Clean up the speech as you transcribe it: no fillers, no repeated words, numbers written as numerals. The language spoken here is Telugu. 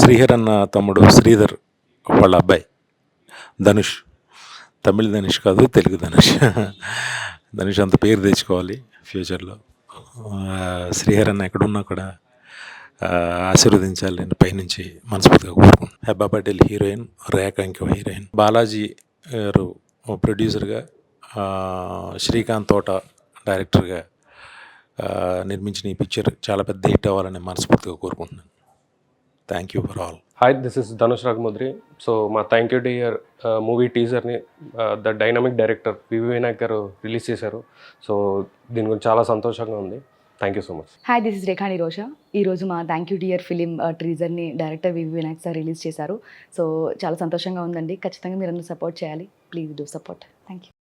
శ్రీహర్ అన్న తమ్ముడు శ్రీధర్ వాళ్ళ అబ్బాయి ధనుష్. తమిళ ధనుష్ కాదు, తెలుగు ధనుష్. ధనుష్ అంత పేరు తెచ్చుకోవాలి ఫ్యూచర్లో. శ్రీహర్ అన్న ఎక్కడున్నా కూడా ఆశీర్వదించాలి నేను పైనుంచి మనస్ఫూర్తిగా కోరుకుంటున్నాను. హెబ్బా పటేల్ హీరోయిన్, రేఖ ఇంకో హీరోయిన్, బాలాజీ గారు ప్రొడ్యూసర్గా, శ్రీకాంత్ తోట డైరెక్టర్గా నిర్మించిన ఈ పిక్చర్ చాలా పెద్ద హిట్ అవ్వాలని మనస్ఫూర్తిగా కోరుకుంటున్నాను. Thank you for all. Hi, this is Dhanush Raghamodri. So మా థ్యాంక్ యూ డియర్ మూవీ టీజర్ని the dynamic director VV Vinayak గారు రిలీజ్ చేశారు. సో దీని గురించి చాలా సంతోషంగా ఉంది. Thank you so much. Hi, this is Rekhani Rosha. ఈరోజు మా థ్యాంక్ యూ డియర్ ఫిలిం టీజర్ని director VV Vinayak sir release చేశారు. సో చాలా సంతోషంగా ఉందండి. ఖచ్చితంగా మీరు అందరూ సపోర్ట్ చేయాలి. Please do support. Thank you.